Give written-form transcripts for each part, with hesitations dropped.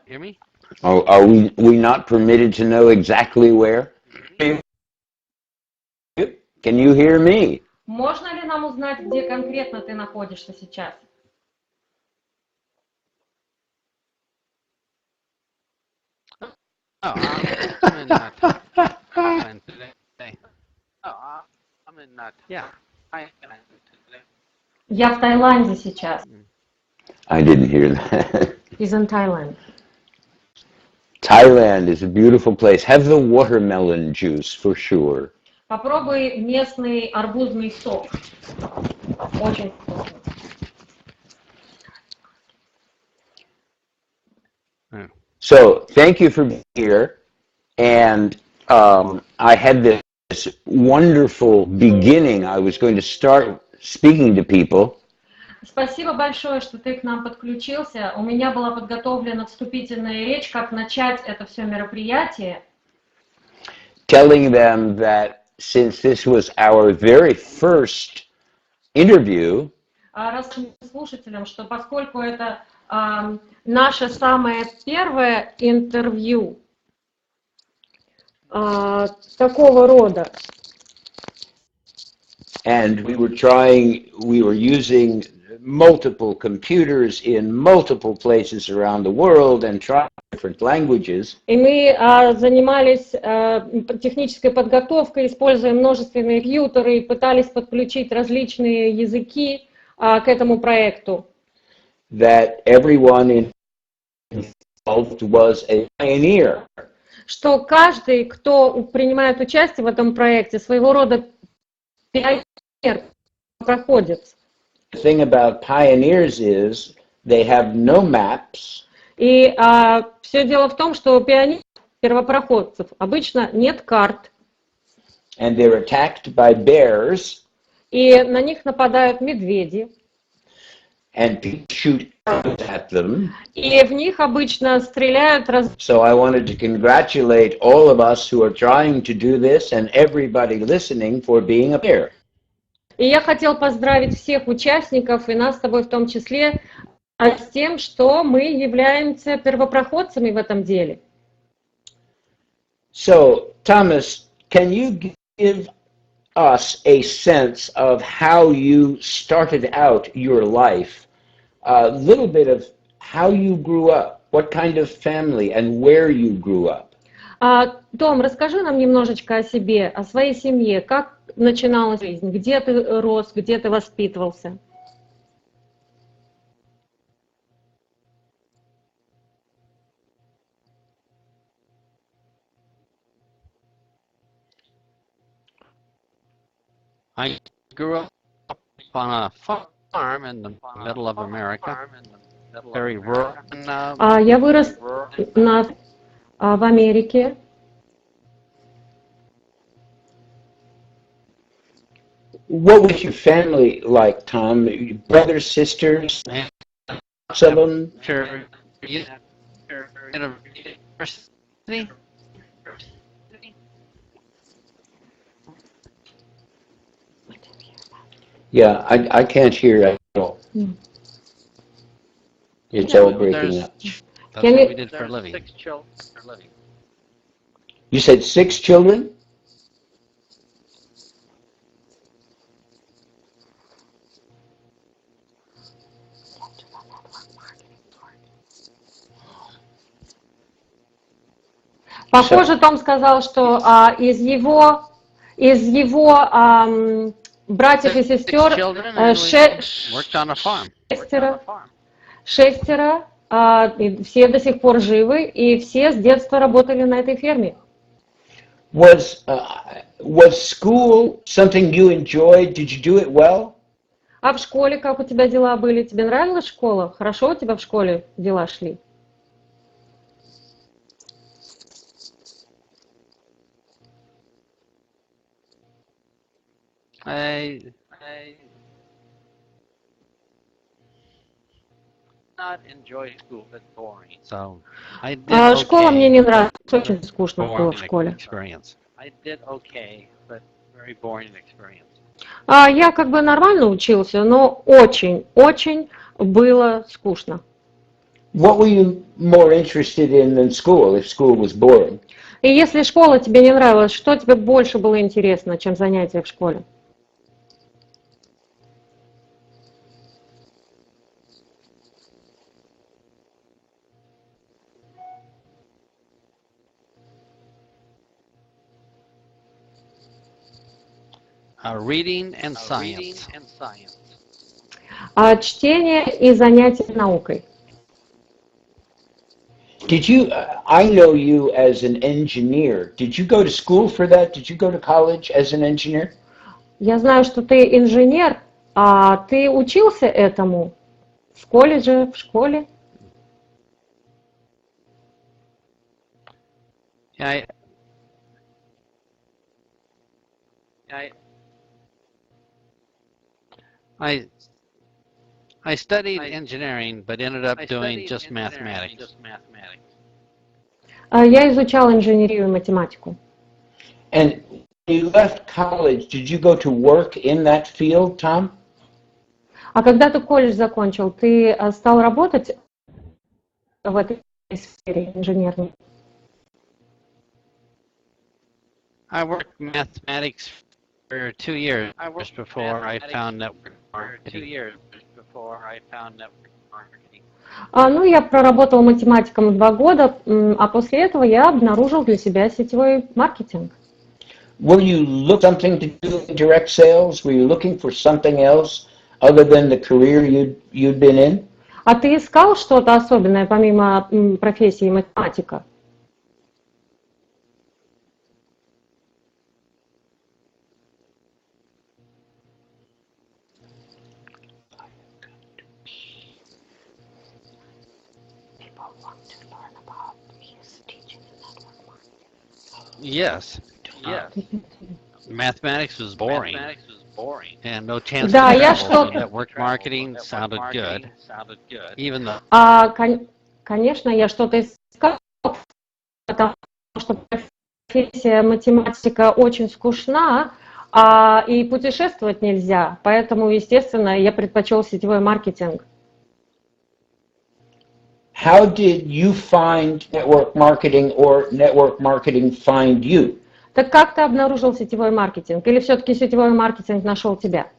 Hear me? Are we not permitted to know exactly where? Can you hear me? Можно ли нам узнать, где конкретно ты находишься сейчас? Oh, I'm in Thailand today. Oh, I'm in yeah, Thailand today. Я в Таиланде сейчас. I didn't hear that. He's in Thailand. Thailand is a beautiful place. Have the watermelon juice for sure. Попробуй местный арбузный сок. Очень вкусно. So, thank you for being here. And I had this wonderful beginning. I was going to start speaking to people. Спасибо большое, что ты к нам подключился. У меня была подготовлена вступительная речь, как начать это все мероприятие. Telling them that since this was our very first interview, Расскажем слушателям, что поскольку это наше самое первое интервью такого рода, and we were using multiple computers in multiple places around the world and trying different languages. И мы занимались технической подготовкой, используя множественные компьютеры и пытались подключить различные языки к этому проекту. That everyone involved was a pioneer. Что каждый, кто принимает участие в этом проекте, своего рода пионер, проходец. The thing about pioneers is they have no maps. И все дело в том, что у пионеров, первопроходцев, обычно нет карт. And they're attacked by bears. И на них нападают медведи. And people shoot arrows at them. И в них обычно стреляют. So I wanted to congratulate all of us who are trying to do this and everybody listening for being a pioneer. И я хотел поздравить всех участников, и нас с тобой в том числе, с тем, что мы являемся первопроходцами в этом деле. So, Thomas, can you give us a sense of how you started out your life? A little bit of how you grew up, what kind of family and where you grew up. Том, расскажи нам немножечко о себе, о своей семье, как начиналась жизнь, где ты рос, где ты воспитывался. I grew up on a farm in the middle of America, very rural. Я вырос в Америке. What was your family like, Tom? Brothers, sisters, some of them? University. Yeah, I can't hear at all. It's all breaking up. That's what we did for a living. 6 children for living. You said 6 children? Похоже, Том сказал, что из его братьев и сестер шестеро, и все до сих пор живы, и все с детства работали на этой ферме. Was school something you enjoyed? Did you do it well? А в школе как у тебя дела были? Тебе нравилась школа? Хорошо у тебя в школе дела шли? I not enjoy school, it's boring. So I did okay. Школа мне не нравится, очень скучно было в школе. I did okay, but very boring experience. Я как бы нормально учился, но очень было скучно. What were you more interested in than school, if school was boring? И если школа тебе не нравилась, что тебе больше было интересно, чем занятия в школе? Reading and science. Чтение и занятия наукой. Did you, I know you as an engineer. Did you go to school for that? Did you go to college as an engineer? Я знаю, что ты инженер, а ты учился этому в колледже, в школе? I studied engineering, but ended up doing just mathematics. Я изучал инженерию и математику. And when you left college, did you go to work in that field, Tom? А когда ты колледж закончил, ты стал работать в этой сфере инженерной? I worked mathematics for 2 years before I found network marketing. Ну, я проработал математиком 2 года, а после этого я обнаружил для себя сетевой маркетинг. Were you looking for something to do in direct sales? Were you looking for something else other than the career you'd been in? А ты искал что-то особенное помимо профессии математика? Yes. Mathematics was boring. And no chance Да, to я travel. что-то... Network marketing sounded good. Even though Конечно, я что-то искал, потому что профессия математика очень скучна, и путешествовать нельзя. Поэтому, естественно, я предпочел сетевой маркетинг. How did you find network marketing or network marketing find you? Так как ты обнаружил сетевой маркетинг? Или все-таки сетевой маркетинг нашел тебя?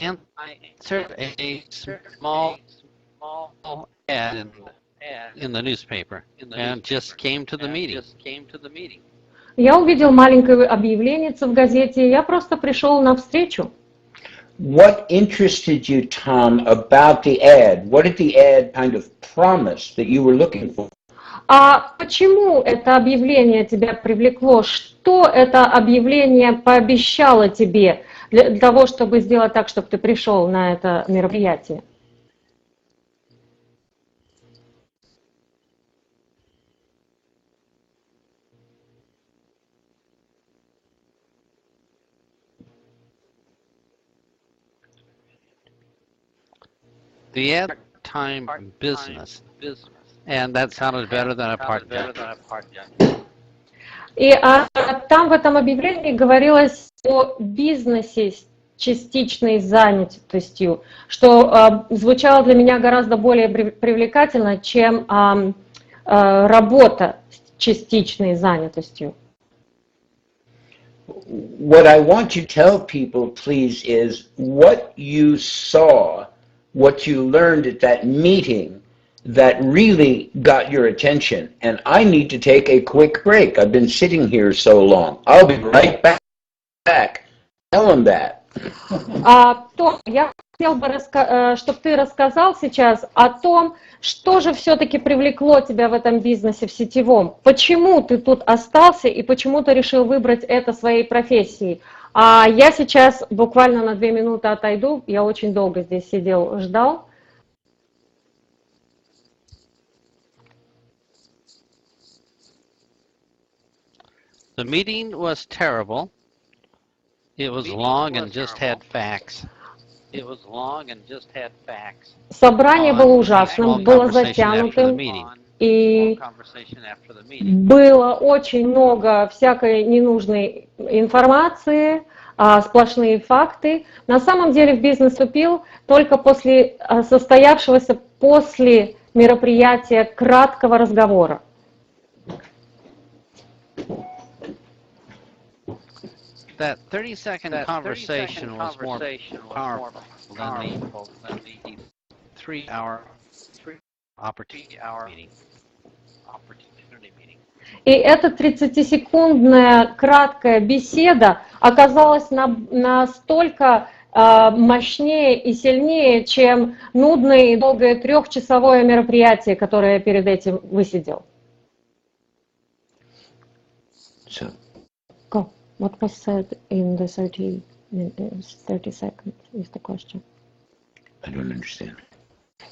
and I answered a small ad in the newspaper and just came to the meeting. Я увидел маленькое объявление в газете, я просто пришел на встречу. What interested you, Tom, about the ad? What did the ad kind of promise that you were looking for? А почему это объявление тебя привлекло? Что это объявление пообещало тебе для того, чтобы сделать так, чтобы ты пришел на это мероприятие? The ad time business, and that sounded better than a part-time. И там в этом объявлении говорилось о бизнесе с частичной занятостью, что звучало для меня гораздо более привлекательно, чем работа с частичной занятостью. What I want you to tell people, please, is what you saw, what you learned at that meeting that really got your attention. And I need to take a quick break. I've been sitting here so long. I'll be right back. Tell them that. Том, я хотел бы, чтобы ты рассказал сейчас о том, что же все-таки привлекло тебя в этом бизнесе, в сетевом. Почему ты тут остался и почему ты решил выбрать это своей профессией? А я сейчас буквально на 2 минуты отойду. Я очень долго здесь сидел, ждал. The meeting was terrible. It was long and just had facts. Собрание было ужасным, было затянутым, И было очень много всякой ненужной информации, сплошные факты. На самом деле в бизнес вступил только после состоявшегося после мероприятия краткого разговора. That 30-second conversation was more powerful than the 3-hour opportunity meeting. И эта 30-секундная краткая беседа оказалась настолько мощнее и сильнее, чем нудное и долгое 3-часовое мероприятие, которое я перед этим высидел. So, Go. What was said in the 30 seconds is the question. I don't understand.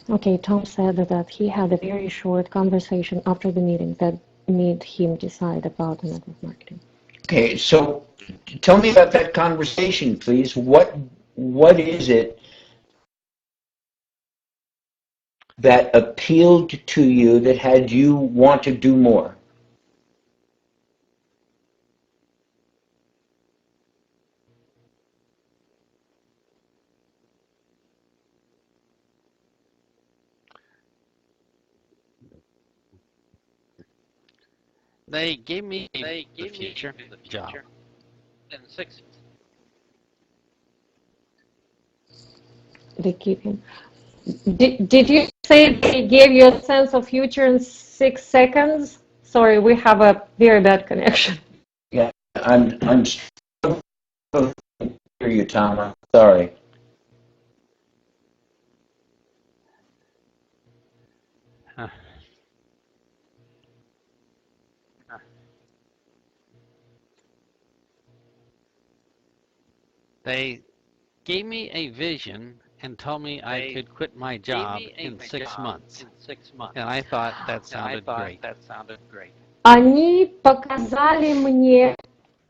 Okay, Tom said that he had a very short conversation after the meeting that made him decide about the network marketing. Okay, so tell me about that conversation, please. What is it that appealed to you that had you want to do more? They gave me the future job. They gave him. Did you say they gave you a sense of future in 6 seconds? Sorry, we have a very bad connection. Yeah, I'm struggling to hear you, Tom. I'm sorry. They gave me a vision and told me I could quit my job in 6 months. And I thought that sounded great. Они показали мне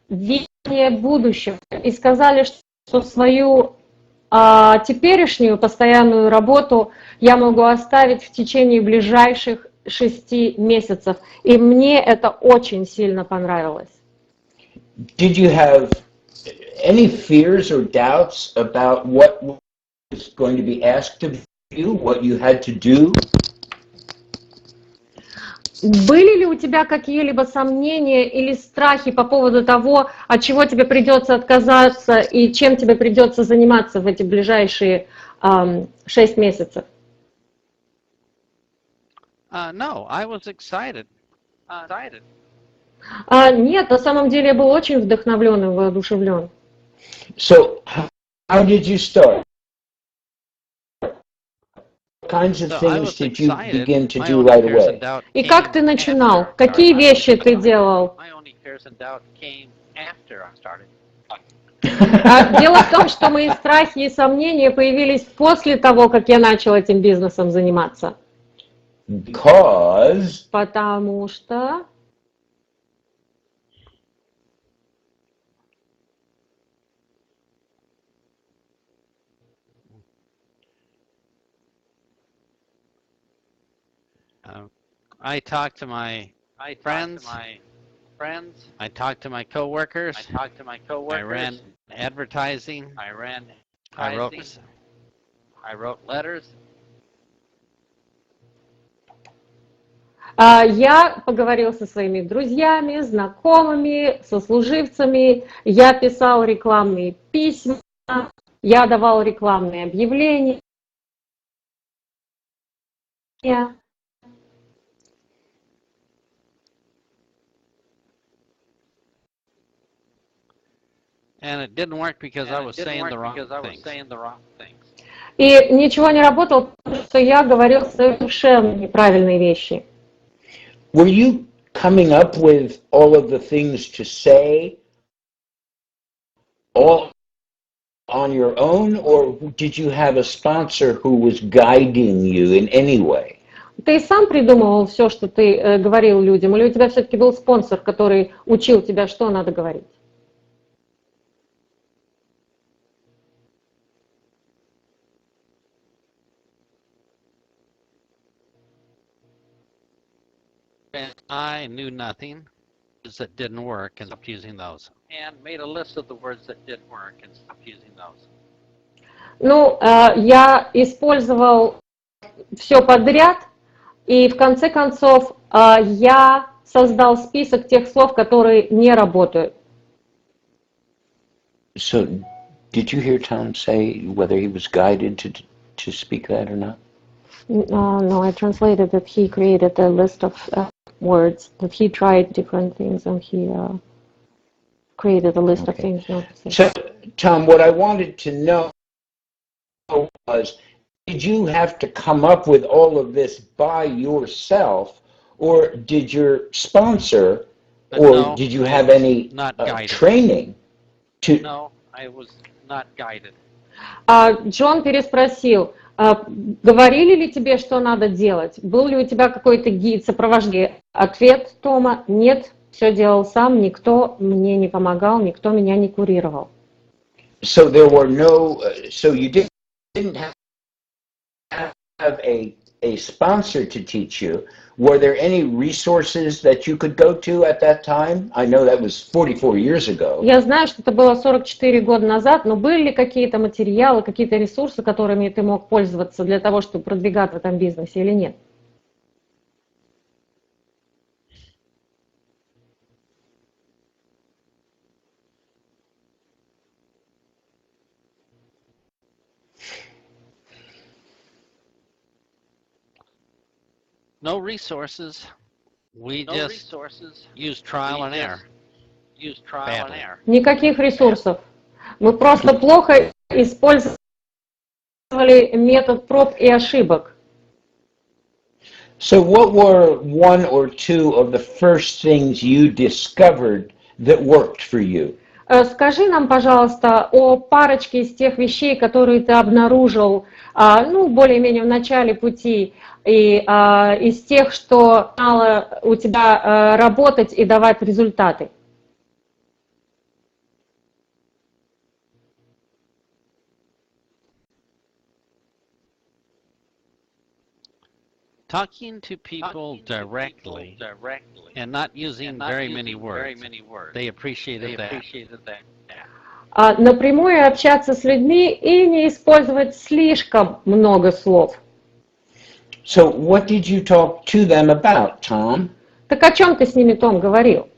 видение будущего и сказали, что свою теперешнюю постоянную работу я могу оставить в течение ближайших 6 месяцев. И мне это очень сильно понравилось. Did you have any fears or doubts about what was going to be asked of you, what you had to do? Были ли у тебя какие-либо сомнения или страхи по поводу того, от чего тебе придется отказаться и чем тебе придется заниматься в эти ближайшие 6 месяцев? No, I was excited. Нет, на самом деле я был очень вдохновлен и воодушевлен. So, how did you start? What kinds of things did you begin to do right away? И как ты начинал? Какие вещи ты делал? Дело в том, что мои страхи и сомнения появились после того, как я начал этим бизнесом заниматься. Because Потому что I talked to my friends. I talked to my coworkers. I ran advertising. I wrote letters. Я поговорил со своими друзьями, знакомыми, сослуживцами. Я писал рекламные письма. Я давал рекламные объявления. And it didn't work because I was saying the wrong things. И ничего не работало, потому что я говорил совершенно неправильные вещи. Were you coming up with all of the things to say all on your own, or did you have a sponsor who was guiding you in any way? Ты сам придумывал все, что ты говорил людям, или у тебя все-таки был спонсор, который учил тебя, что надо говорить? I knew nothing that didn't work and stopped using those. And made a list of the words that didn't work and stopped using those. Ну, я использовал все подряд, и в конце концов я создал список тех слов, которые не работают. So, did you hear Tom say whether he was guided to speak that or not? No, I translated that he created a list of words, that he tried different things, and he created a list of things not to say. So, Tom, what I wanted to know was, did you have to come up with all of this by yourself, or did your sponsor, or did you have any training? No, I was not guided. Джон переспросил, говорили ли тебе, что надо делать? Был ли у тебя какой-то гид, сопровождение? Ответ Тома: нет, все делал сам, никто мне не помогал, никто меня не курировал. So there were no, so you didn't have a sponsor to teach you. Were there any resources that you could go to at that time? I know that was 44 years ago. Я знаю, что это было 44 года назад, но были ли какие-то материалы, какие-то ресурсы, которыми ты мог пользоваться для того, чтобы продвигаться в этом бизнесе, или нет? No resources. We just use trial and error. Никаких ресурсов. Мы просто плохо использовали метод проб и ошибок. So what were one or two of the first things you discovered that worked for you? Скажи нам, пожалуйста, о парочке из тех вещей, которые ты обнаружил, ну, более-менее в начале пути, и из тех, что стало у тебя работать и давать результаты. Talking to people directly and not using very many words. They appreciated that. Напрямую общаться с людьми и не использовать слишком много слов. So what did you talk to them about, Tom? Так о чем ты с ними, Том, говорил?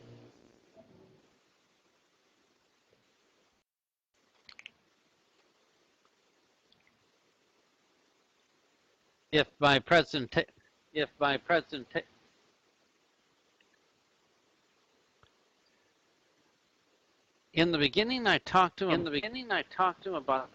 If my in the beginning, I talked to him about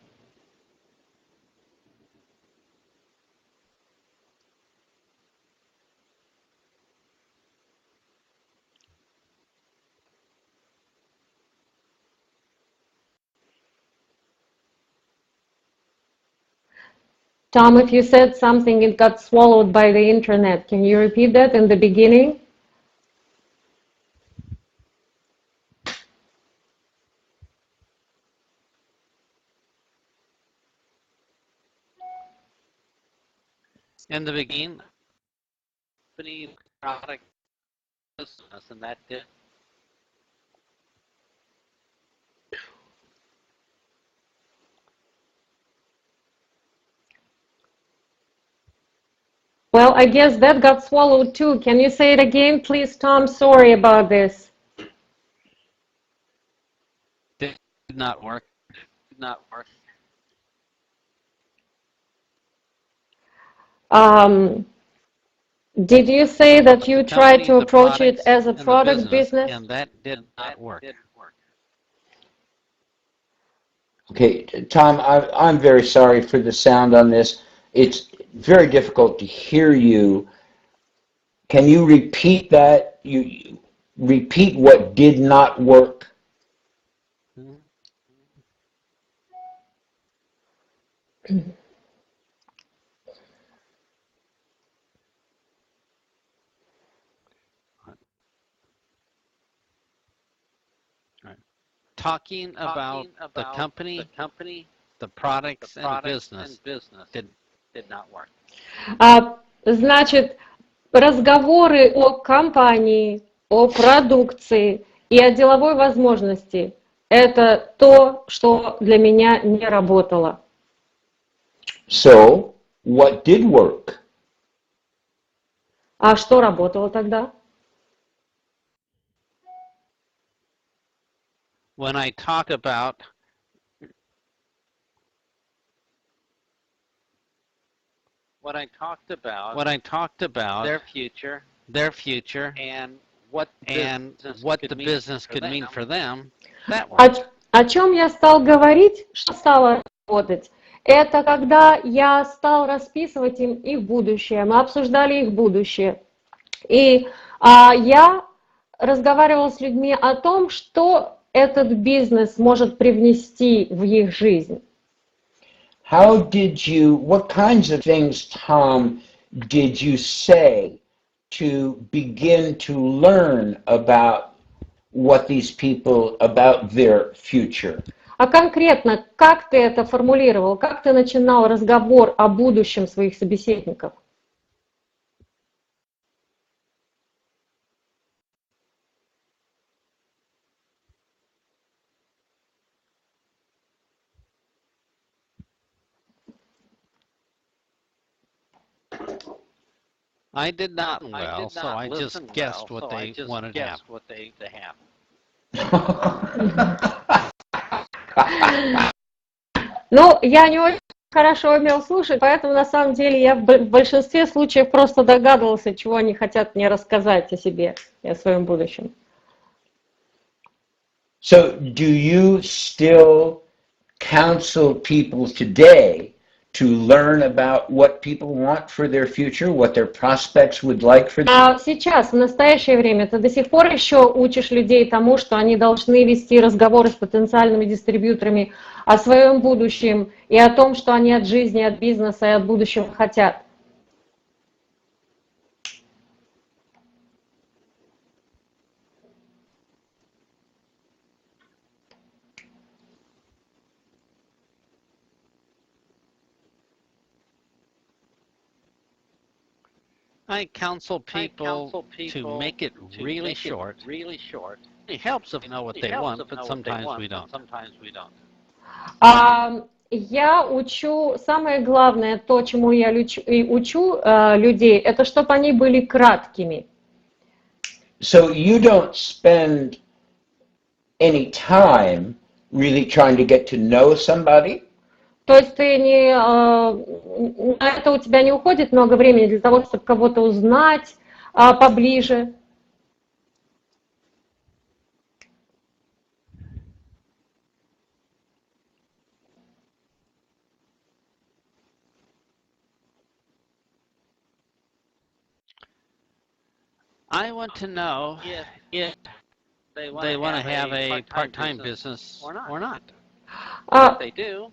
Tom, if you said something, it got swallowed by the internet. Can you repeat that in the beginning? in the beginning, product business, and that did. Well, I guess that got swallowed too. Can you say it again, please, Tom? Sorry about this. Did not work. Did not work. Did you say that you tried to approach it as a product business? And that did not work. Okay, Tom, I'm very sorry for the sound on this. It's very difficult to hear you. Can you repeat that? You repeat what did not work? Talking about the company, the products, and business did not work. Значит, разговоры о компании, о продукции и о деловой возможности – это то, что для меня не работало. So, what did work? А что работало тогда? When I talk about their future, and what the business could mean for them, that worked. О чем я стал говорить, что стало работать? Это когда я стал расписывать им их будущее, мы обсуждали их будущее. И я разговаривала с людьми о том, что этот бизнес может привнести в их жизнь. What kinds of things, Tom, did you say to begin to learn about what these people, about their future? А конкретно, как ты это формулировал, как ты начинал разговор о будущем своих собеседников? I did not well, so I just guessed what they wanted to have. Ну, я не очень хорошо умел слушать, поэтому на самом деле я в большинстве случаев просто догадывался, чего они хотят мне рассказать о себе и о своем будущем. So, do you still counsel people today to learn about what people want for their future, what their prospects would like for their А сейчас, в настоящее время, ты до сих пор еще учишь людей тому, что они должны вести разговоры с потенциальными дистрибьюторами о своем будущем и о том, что они от жизни, от бизнеса и от будущего хотят? I counsel people to make it really short. It helps if they know what they want, but sometimes we don't. Я учу, самое главное, то, чему я учу людей, это чтобы они были краткими. So you don't spend any time really trying to get to know somebody? То есть ты не, на это у тебя не уходит много времени для того, чтобы кого-то узнать поближе. I want to know if they want to have a part-time business or not. If they do.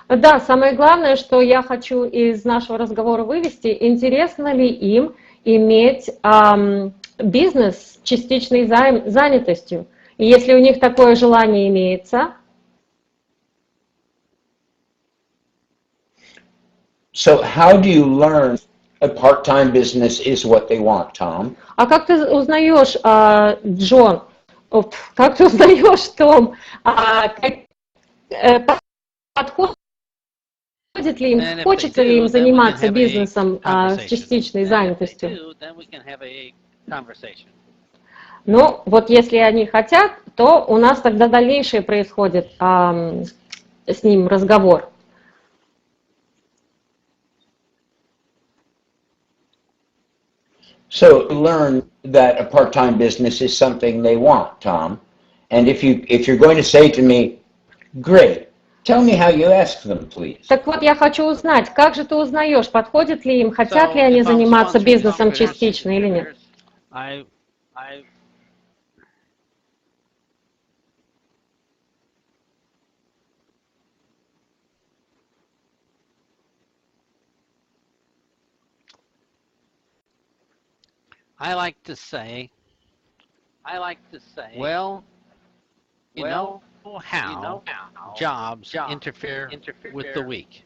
Да, самое главное, что я хочу из нашего разговора вывести, интересно ли им иметь бизнес с частичной занятостью. И если у них такое желание имеется. So how do you learn a part-time business is what they want, Tom? А как ты узнаешь, Джон, как ты узнаешь, Том, подходит ли им, хочется ли им заниматься бизнесом с частичной занятостью? Ну, вот если они хотят, то у нас тогда дальнейшее происходит с ним разговор. So learn that a part-time business is something they want, Tom. And if you're going to say to me, great, tell me how you ask them, please. Так вот, я хочу узнать, как же ты узнаешь, подходит ли им, хотят ли они заниматься бизнесом частично или нет? I like to say, well, you know how jobs interfere with the week.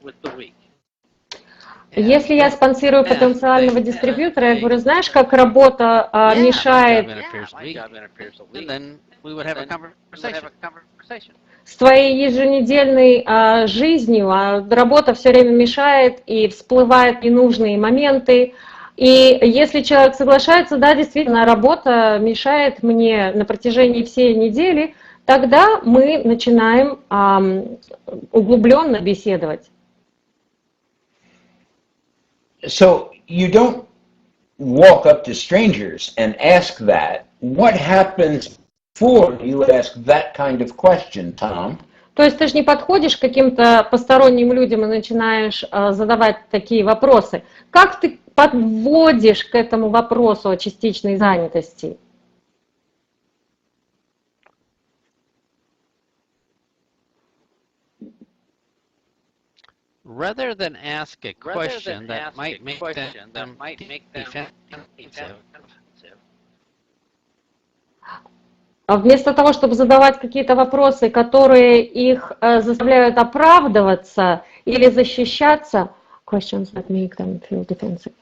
Если я спонсирую потенциального дистрибьютора, я говорю, знаешь, как работа мешает с твоей еженедельной жизнью, а работа все время мешает и всплывают ненужные моменты. И если человек соглашается, да, действительно, работа мешает мне на протяжении всей недели, тогда мы начинаем углубленно беседовать. So you don't walk up to strangers and ask that. What happens before you ask that kind of question, Tom? То есть ты же не подходишь к каким-то посторонним людям и начинаешь задавать такие вопросы. Как ты подводишь к этому вопросу о частичной занятости? Rather than ask a question that might make them defensive. Вместо того, чтобы задавать какие-то вопросы, которые их заставляют оправдываться или защищаться, questions that make them feel defensive.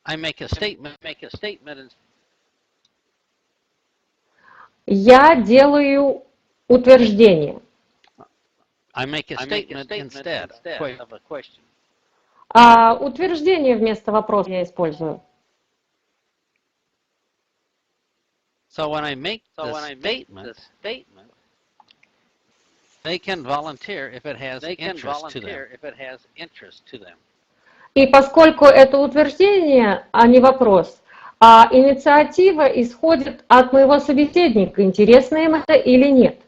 I make a statement. Я делаю утверждение. I make a statement instead of a question. Утверждение вместо вопроса я использую. So when I make the statement, they can volunteer if it has interest to them. И поскольку это утверждение, а не вопрос, инициатива исходит от моего собеседника, интересно им это или нет.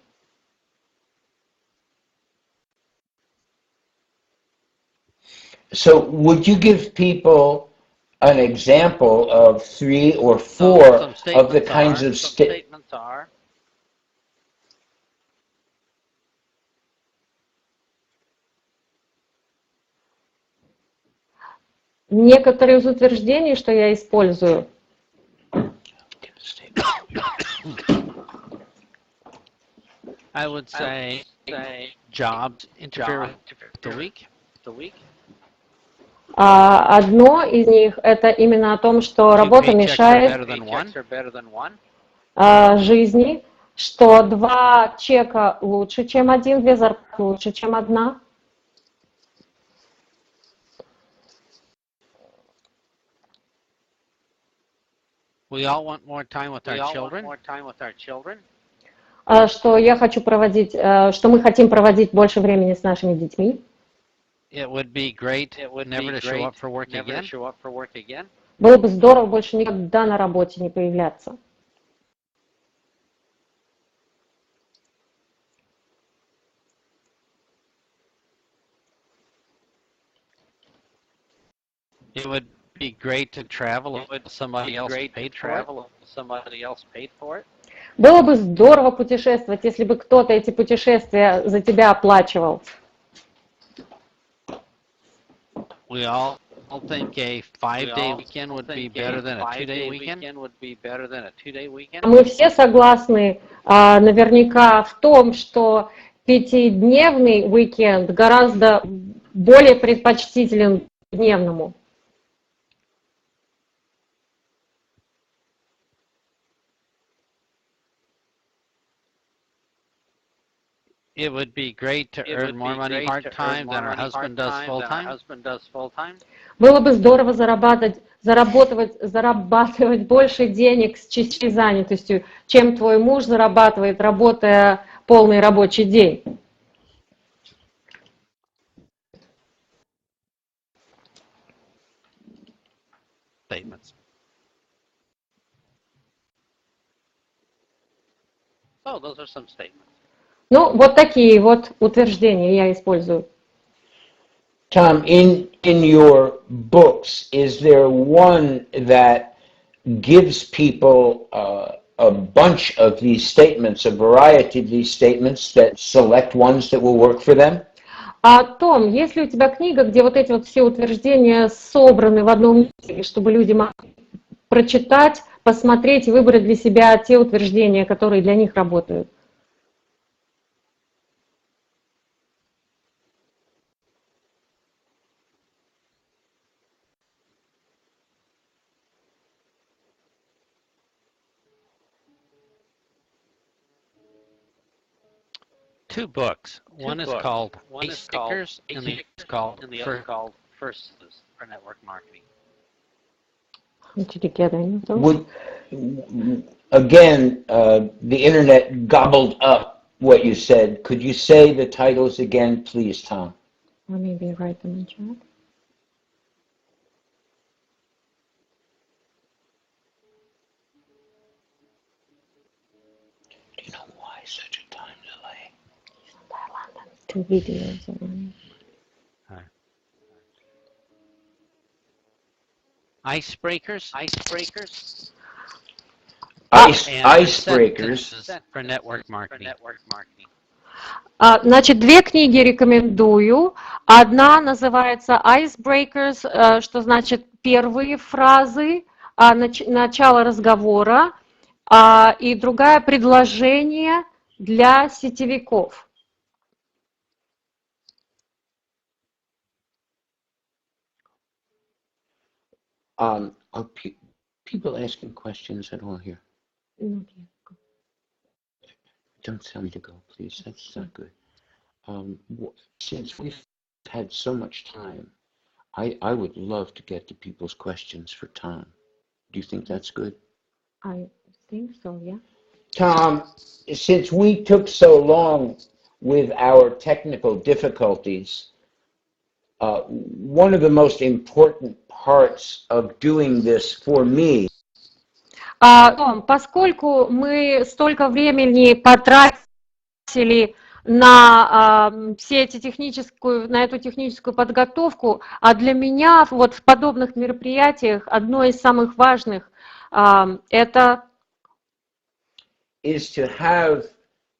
So would you give people an example of 3 or 4 of the kinds of statements are? Некоторые из утверждений, что я использую. I would say jobs interfere with the week. Одно из них это именно о том, что работа мешает жизни, что 2 чека лучше, чем 1, 2 зарплаты лучше, чем 1. We all want more time with our children. Что я хочу проводить, что мы хотим проводить больше времени с нашими детьми. It would be great never to show up for work again. Было бы здорово больше никогда на работе не появляться. It would be great to travel if somebody else paid for it. Было бы здорово путешествовать, если бы кто-то эти путешествия за тебя оплачивал. We all think a 5-day weekend would be better than a 2-day weekend. Мы все согласны наверняка в том, что 5-дневный уикенд гораздо более предпочтителен дневному. It would be great to earn more money part-time than our husband does full-time. Было бы здорово зарабатывать больше денег с частичной занятостью, чем твой муж зарабатывает, работая полный рабочий день. Statements. So those are some statements. Ну, вот такие вот утверждения я использую. Tom, in your books, is there one that gives people a bunch of these statements, a variety of these statements, that select ones that will work for them? Том, есть ли у тебя книга, где вот эти вот все утверждения собраны в одном месте, чтобы люди могли прочитать, посмотреть и выбрать для себя те утверждения, которые для них работают? two books. One is called Icebreakers, and the other is called First for Network Marketing. Did you get any of those? Again, the internet gobbled up what you said. Could you say the titles again, please, Tom? Or maybe write them in chat. Do you know why such a time delay? He's in Thailand and 2 videos already. Icebreakers. Icebreakers for network marketing. Значит, две книги рекомендую. Одна называется Icebreakers, что значит первые фразы, начало разговора, и другая предложение для сетевиков. Are people asking questions at all here? Okay. Don't tell me to go, please. That's not good. Since we've had so much time, I would love to get to people's questions for Tom. Do you think that's good? I think so, yeah. Tom, since we took so long with our technical difficulties, one of the most important parts of doing this for me. Том, поскольку мы столько времени потратили на эту техническую подготовку, а для меня вот в подобных мероприятиях одно из самых важных это is to have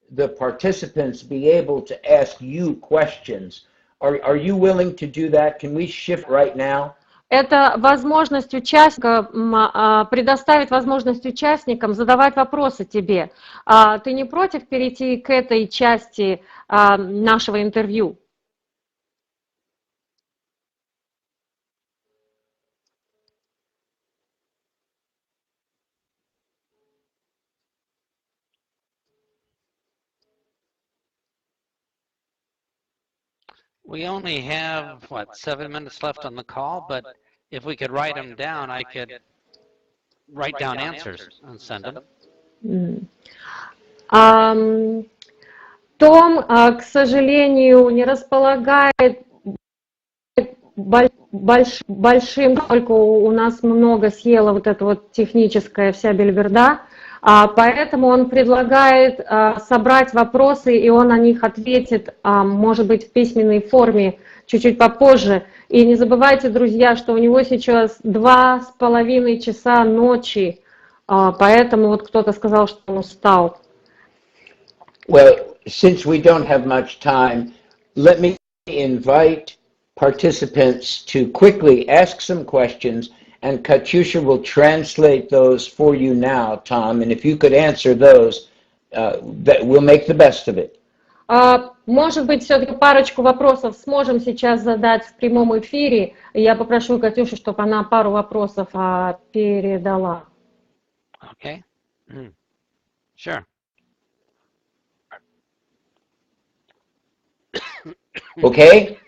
the participants be able to ask you questions. Are you willing to do that? Can we shift right now? Это возможность предоставить возможность участникам задавать вопросы тебе. Ты не против перейти к этой части нашего интервью? We only have, 7 minutes left on the call, but if we could write them down, I could write down answers and send them. Том, к сожалению, не располагает большим, поскольку у нас много съела вот эта вот техническая вся бельберда, поэтому он предлагает собрать вопросы, и он на них ответит, может быть, в письменной форме чуть-чуть попозже. И не забывайте, друзья, что у него сейчас 2,5 часа ночи, поэтому вот кто-то сказал, что он устал. Well, since we don't have much time, let me invite participants to quickly ask some questions, and Katyusha will translate those for you now, Tom, and if you could answer those, we'll make the best of it. Может быть, все-таки парочку вопросов сможем сейчас задать в прямом эфире. Я попрошу Катюшу, чтобы она пару вопросов передала. Okay. Sure. Okay?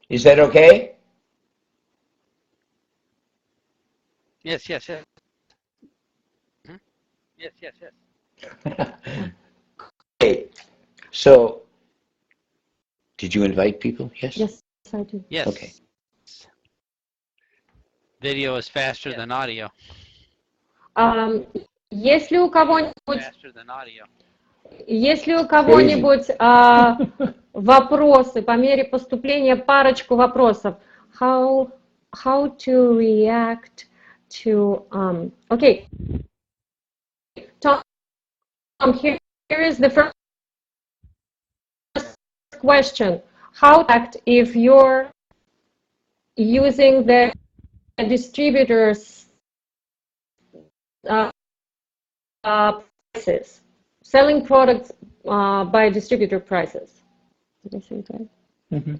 Is that okay? Yes. Yes. Okay. So, did you invite people? Yes? Yes, I do. Yes. Okay. Video is faster than audio. Если у кого-нибудь вопросы по мере поступления, парочку вопросов. How to react to okay. Tom, here is the first question. How to act if you're using the distributors prices, selling products by distributor prices. Did I say it right? Mm-hmm.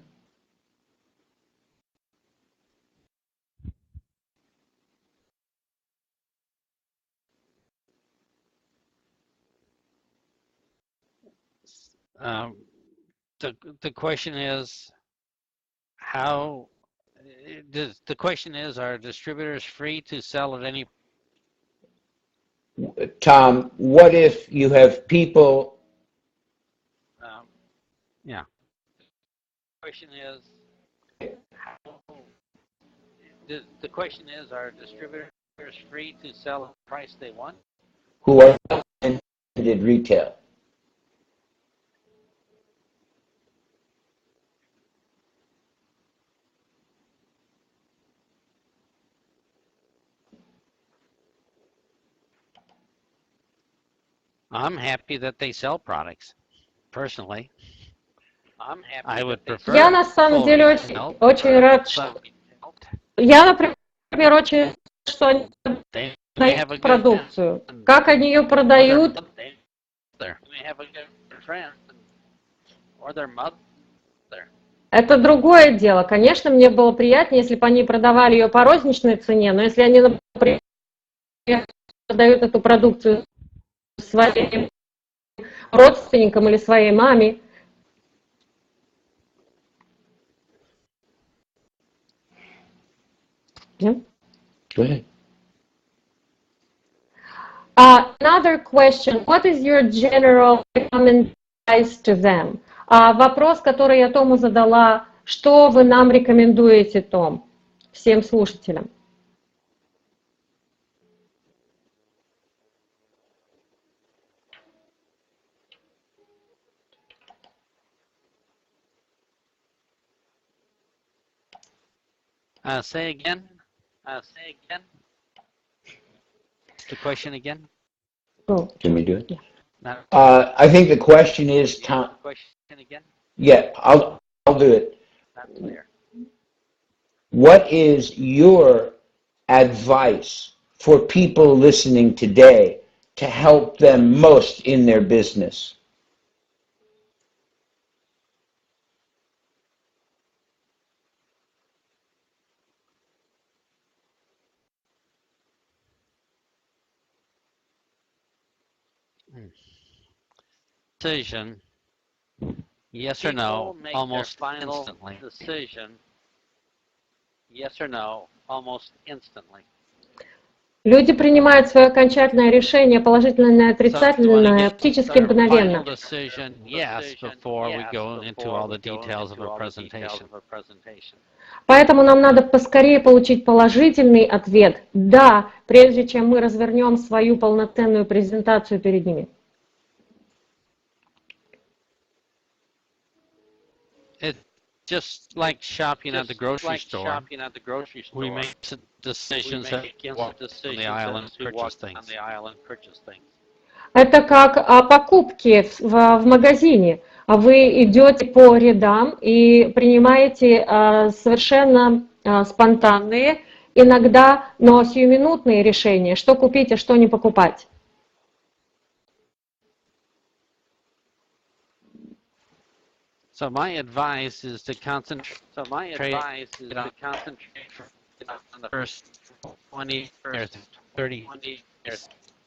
The question is, how? The question is, are distributors free to sell at any? Tom, what if you have people? Yeah. The question is, the question is, are distributors free to sell at the price they want? Who are independent retail? I'm happy that they sell products. Personally, I would prefer. Я на самом деле очень рад, что я, например, очень рад, что они продают продукцию. Как они ее продают? Это другое дело. Конечно, мне было приятнее, если бы они продавали ее по розничной цене, но если они, например, продают эту продукцию своим родственникам или своей маме. Yeah. Go ahead. Another question. What is your general recommendation to them? Вопрос, который я Тому задала. Что вы нам рекомендуете, Том, всем слушателям? Say again. The question again. Oh. Can we do it? Yeah. I think the question is, Tom. Question again. Yeah, I'll do it. Not clear. What is your advice for people listening today to help them most in their business? Decision, yes or no, almost instantly. Decision, yes or no, almost instantly. Люди принимают свое окончательное решение, положительное или отрицательное, практически мгновенно. Поэтому нам надо поскорее получить положительный ответ «да», прежде чем мы развернем свою полноценную презентацию перед ними. Just like shopping at the grocery store, we make decisions as we walk on the aisle and purchase things. Это как покупки в магазине. Вы идете по рядам и принимаете совершенно спонтанные, иногда, но сиюминутные решения, что купить, а что не покупать. So my advice is to concentrate on the first 20 or 30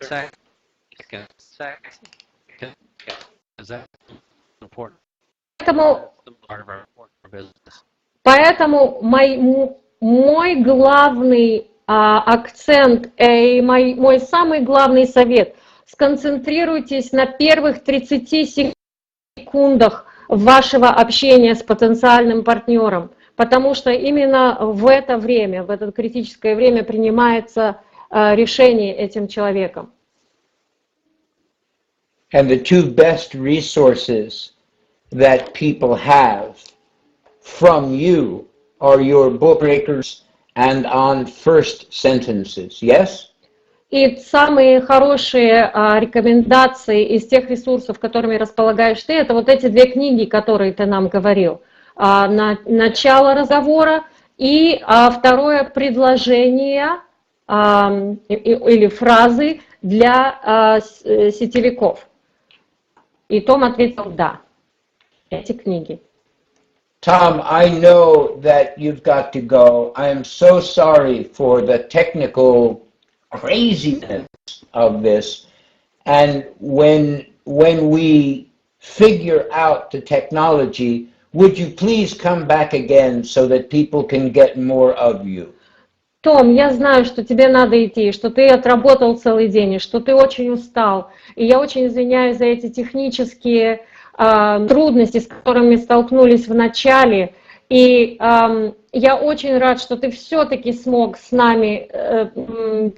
seconds. Is that important? Поэтому мой главный акцент и мой самый главный совет – сконцентрируйтесь на первых 30 секундах вашего общения с потенциальным партнером, потому что именно в это время, в это критическое время принимается решение этим человеком. And the two best resources that people have from you are your book breakers and on first sentences, yes? И самые хорошие рекомендации из тех ресурсов, которыми располагаешь ты, это вот эти две книги, которые ты нам говорил. Начало разговора и второе предложение или фразы для сетевиков. И Том ответил «да». Эти книги. Tom, I know that you've got to go. I am so sorry for the technical craziness of this. And when we figure out the technology, would you please come back again so that people can get more of you? Том, я знаю, что тебе надо идти, что ты отработал целый день, и что ты очень устал. И я очень извиняюсь за эти технические трудности, с которыми столкнулись в начале. И я очень рад, что ты все-таки смог с нами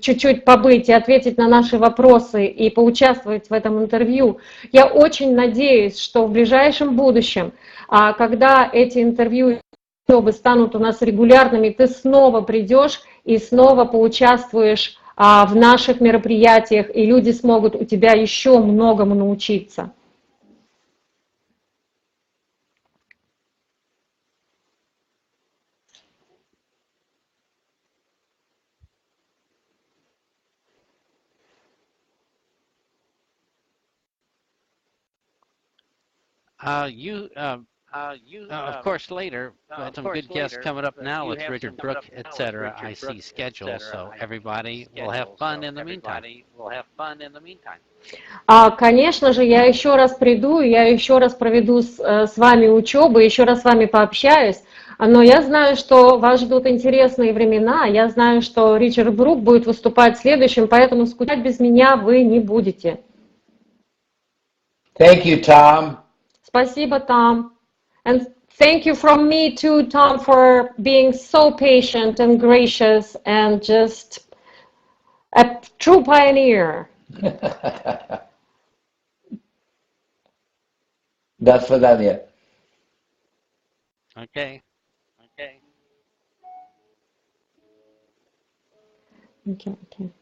чуть-чуть побыть и ответить на наши вопросы и поучаствовать в этом интервью. Я очень надеюсь, что в ближайшем будущем, когда эти интервью станут у нас регулярными, ты снова придешь и снова поучаствуешь в наших мероприятиях, и люди смогут у тебя еще многому научиться. Of course, later, some good guests coming up now with Richard Brooke, etc. I see schedules, so everybody will have fun in the meantime. Конечно же, я еще раз приду, я еще раз проведу с вами учебу, еще раз с вами пообщаюсь, но я знаю, что вас ждут интересные времена, я знаю, что Ричард Брук будет выступать следующим, поэтому скучать без меня вы не будете. Thank you, Tom. Спасибо, Том. And thank you from me too, Tom, for being so patient and gracious and just a true pioneer. До свидания. Okay. Okay.